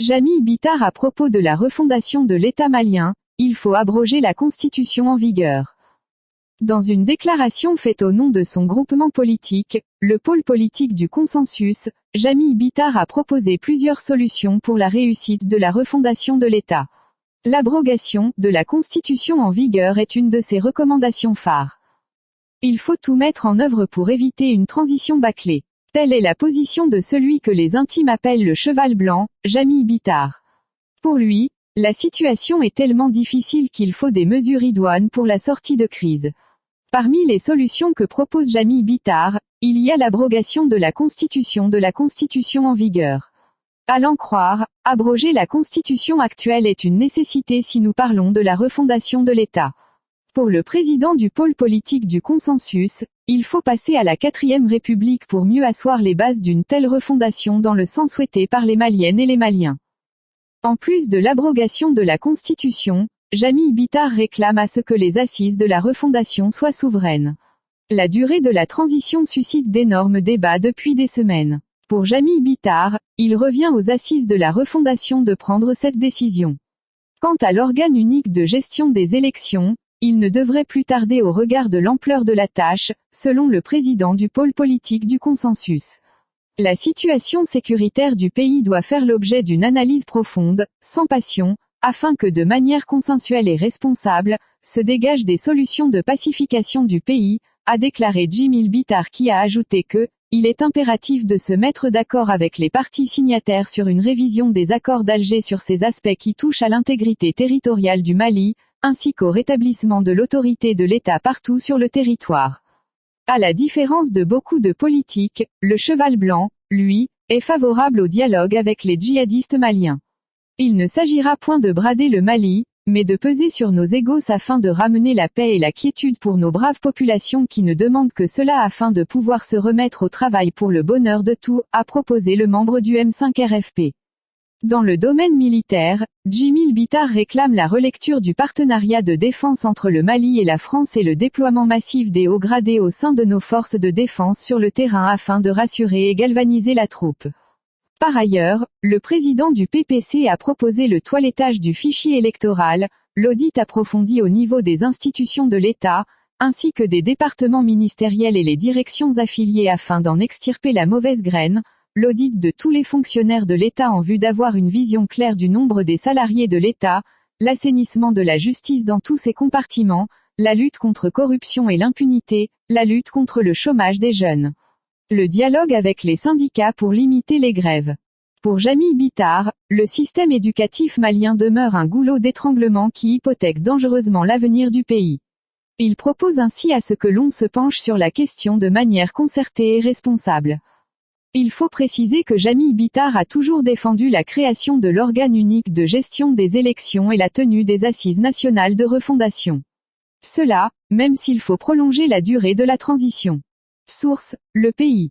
Jamy Bitar à propos de la refondation de l'État malien, il faut abroger la constitution en vigueur. Dans une déclaration faite au nom de son groupement politique, le pôle politique du consensus, Jamy Bitar a proposé plusieurs solutions pour la réussite de la refondation de l'État. L'abrogation de la Constitution en vigueur est une de ses recommandations phares. Il faut tout mettre en œuvre pour éviter une transition bâclée. Telle est la position de celui que les intimes appellent le cheval blanc, Jamy Bitar. Pour lui, la situation est tellement difficile qu'il faut des mesures idoines pour la sortie de crise. Parmi les solutions que propose Jamy Bitar, il y a l'abrogation de la Constitution en vigueur. À l'en croire, abroger la Constitution actuelle est une nécessité si nous parlons de la refondation de l'État. Pour le président du pôle politique du consensus, il faut passer à la 4e République pour mieux asseoir les bases d'une telle refondation dans le sens souhaité par les Maliennes et les Maliens. En plus de l'abrogation de la Constitution, Jamy Bitar réclame à ce que les assises de la refondation soient souveraines. La durée de la transition suscite d'énormes débats depuis des semaines. Pour Jamy Bitar, il revient aux assises de la refondation de prendre cette décision. Quant à l'organe unique de gestion des élections, il ne devrait plus tarder au regard de l'ampleur de la tâche, selon le président du pôle politique du consensus. La situation sécuritaire du pays doit faire l'objet d'une analyse profonde, sans passion, afin que de manière consensuelle et responsable, se dégagent des solutions de pacification du pays, a déclaré Jamy Bitar qui a ajouté que, il est impératif de se mettre d'accord avec les parties signataires sur une révision des accords d'Alger sur ces aspects qui touchent à l'intégrité territoriale du Mali, ainsi qu'au rétablissement de l'autorité de l'État partout sur le territoire. À la différence de beaucoup de politiques, le cheval blanc, lui, est favorable au dialogue avec les djihadistes maliens. Il ne s'agira point de brader le Mali, mais de peser sur nos égaux afin de ramener la paix et la quiétude pour nos braves populations qui ne demandent que cela afin de pouvoir se remettre au travail pour le bonheur de tous, a proposé le membre du M5 RFP. Dans le domaine militaire, Jamy Bitar réclame la relecture du partenariat de défense entre le Mali et la France et le déploiement massif des hauts gradés au sein de nos forces de défense sur le terrain afin de rassurer et galvaniser la troupe. Par ailleurs, le président du PPC a proposé le toilettage du fichier électoral, l'audit approfondi au niveau des institutions de l'État, ainsi que des départements ministériels et les directions affiliées afin d'en extirper la mauvaise graine, l'audit de tous les fonctionnaires de l'État en vue d'avoir une vision claire du nombre des salariés de l'État, l'assainissement de la justice dans tous ses compartiments, la lutte contre corruption et l'impunité, la lutte contre le chômage des jeunes. Le dialogue avec les syndicats pour limiter les grèves. Pour Jamy Bitar, le système éducatif malien demeure un goulot d'étranglement qui hypothèque dangereusement l'avenir du pays. Il propose ainsi à ce que l'on se penche sur la question de manière concertée et responsable. Il faut préciser que Jamy Bitar a toujours défendu la création de l'organe unique de gestion des élections et la tenue des assises nationales de refondation. Cela, même s'il faut prolonger la durée de la transition. Source, Le Pays.